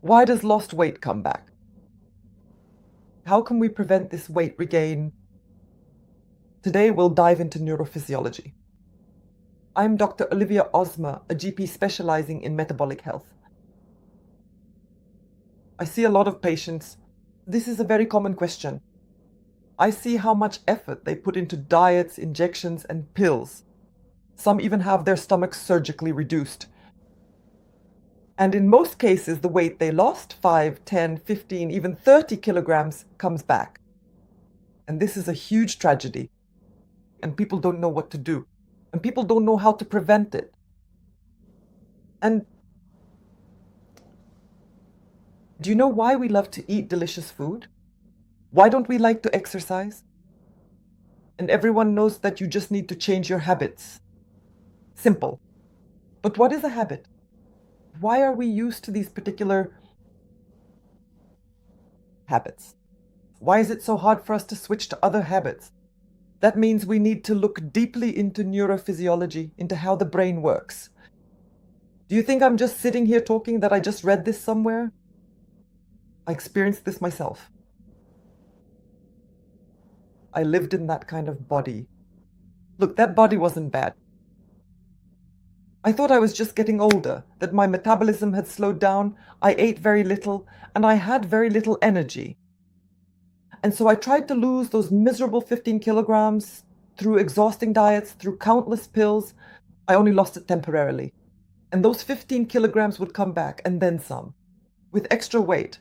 Why does lost weight come back? How can we prevent this weight regain? Today we'll dive into neurophysiology. I'm Dr. Olivia Osmer, a GP specializing in metabolic health. I see a lot of patients. This is a very common question. I see how much effort they put into diets, injections, and pills. Some even have their stomachs surgically reduced. And in most cases, the weight they lost, 5, 10, 15, even 30 kilograms, comes back. And this is a huge tragedy. And people don't know what to do. And people don't know how to prevent it. And do you know why we love to eat delicious food? Why don't we like to exercise? And everyone knows that you just need to change your habits. Simple. But what is a habit? Why are we used to these particular habits? Why is it so hard for us to switch to other habits? That means we need to look deeply into neurophysiology, into how the brain works. Do you think I'm just sitting here talking that I just read this somewhere? I experienced this myself. I lived in that kind of body. Look, that body wasn't bad. I thought I was just getting older, that my metabolism had slowed down, I ate very little, and I had very little energy. And so I tried to lose those miserable 15 kilograms through exhausting diets, through countless pills. I only lost it temporarily. And those 15 kilograms would come back, and then some, with extra weight.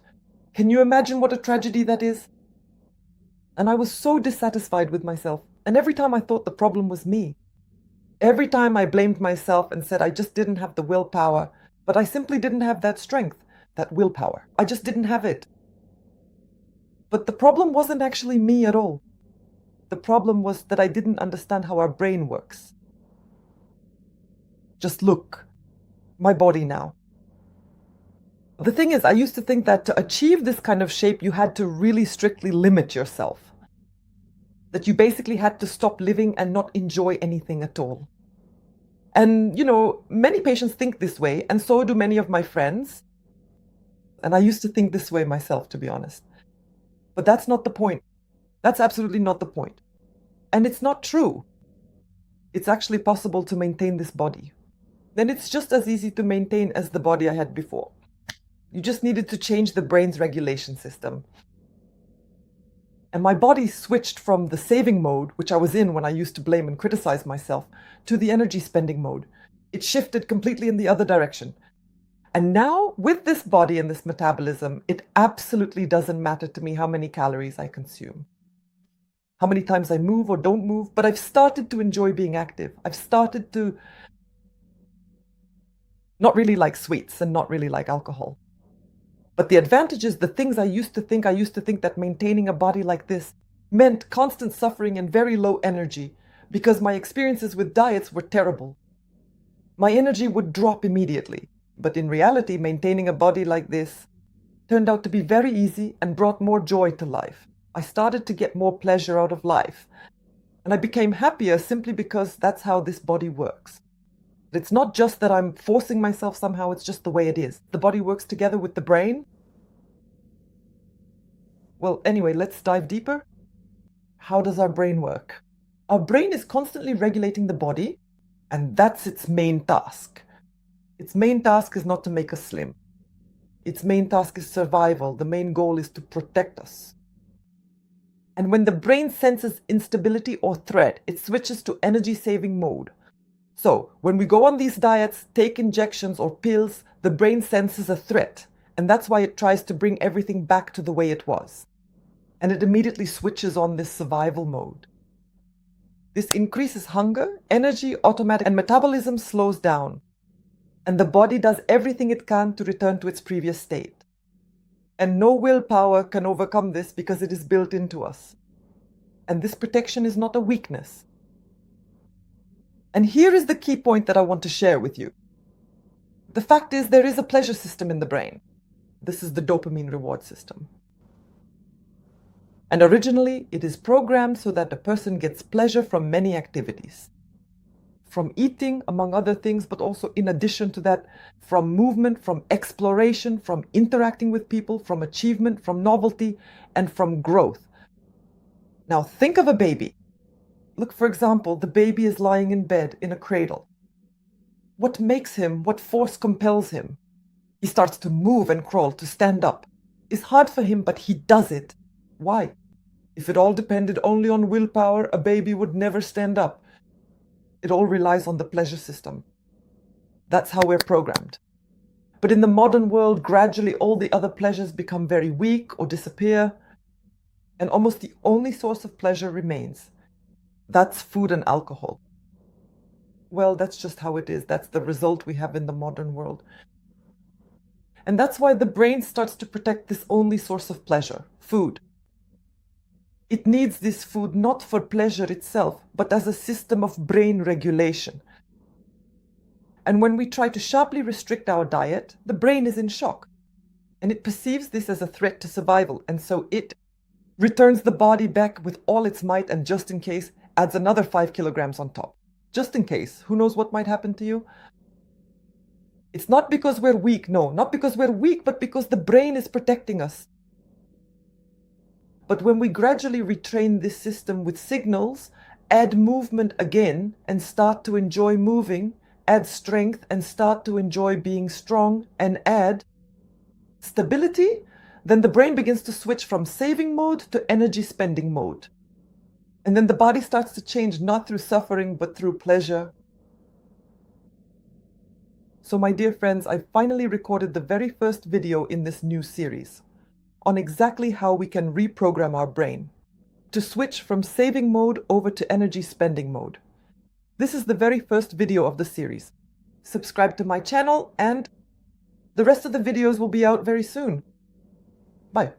Can you imagine what a tragedy that is? And I was so dissatisfied with myself, and every time I thought the problem was me. Every time I blamed myself and said I just didn't have the willpower, but I simply didn't have that strength, that willpower. I just didn't have it. But the problem wasn't actually me at all. The problem was that I didn't understand how our brain works. Just look, my body now. The thing is, I used to think that to achieve this kind of shape, you had to really strictly limit yourself. That you basically had to stop living and not enjoy anything at all. And, many patients think this way, and so do many of my friends. And I used to think this way myself, to be honest. But that's not the point. That's absolutely not the point. And it's not true. It's actually possible to maintain this body. And it's just as easy to maintain as the body I had before. You just needed to change the brain's regulation system. And my body switched from the saving mode, which I was in when I used to blame and criticize myself, to the energy spending mode. It shifted completely in the other direction. And now, with this body and this metabolism, it absolutely doesn't matter to me how many calories I consume, how many times I move or don't move, but I've started to enjoy being active. I've started to not really like sweets and not really like alcohol. But the advantage is the things I used to think that maintaining a body like this meant constant suffering and very low energy because my experiences with diets were terrible. My energy would drop immediately. But in reality, maintaining a body like this turned out to be very easy and brought more joy to life. I started to get more pleasure out of life. And I became happier simply because that's how this body works. It's not just that I'm forcing myself somehow, it's just the way it is. The body works together with the brain. Well, anyway, let's dive deeper. How does our brain work? Our brain is constantly regulating the body, and that's its main task. Its main task is not to make us slim. Its main task is survival. The main goal is to protect us. And when the brain senses instability or threat, it switches to energy-saving mode. So, when we go on these diets, take injections or pills, the brain senses a threat, and that's why it tries to bring everything back to the way it was. And it immediately switches on this survival mode. This increases hunger, energy, automatic, and metabolism slows down. And the body does everything it can to return to its previous state. And no willpower can overcome this because it is built into us. And this protection is not a weakness. And here is the key point that I want to share with you. The fact is, there is a pleasure system in the brain. This is the dopamine reward system. And originally, it is programmed so that a person gets pleasure from many activities. from eating, among other things, but also in addition to that, from movement, from exploration, from interacting with people, from achievement, from novelty, and from growth. Now think of a baby. Look, for example, the baby is lying in bed in a cradle. What makes him, what force compels him? He starts to move and crawl, to stand up. It's hard for him, but he does it. Why? If it all depended only on willpower, a baby would never stand up. It all relies on the pleasure system. That's how we're programmed. But in the modern world, gradually all the other pleasures become very weak or disappear, and almost the only source of pleasure remains. That's food and alcohol. Well, that's just how it is. That's the result we have in the modern world. And that's why the brain starts to protect this only source of pleasure, food. It needs this food not for pleasure itself, but as a system of brain regulation. And when we try to sharply restrict our diet, the brain is in shock. And it perceives this as a threat to survival, and so it returns the body back with all its might, and just in case, adds another 5 kilograms on top. Just in case. Who knows what might happen to you? It's not because we're weak, no, not because we're weak, but because the brain is protecting us. But when we gradually retrain this system with signals, add movement again and start to enjoy moving, add strength and start to enjoy being strong, and add stability, then the brain begins to switch from saving mode to energy spending mode. And then the body starts to change, not through suffering, but through pleasure. So my dear friends, I finally recorded the very first video in this new series on exactly how we can reprogram our brain to switch from saving mode over to energy spending mode. This is the very first video of the series. Subscribe to my channel and the rest of the videos will be out very soon. Bye.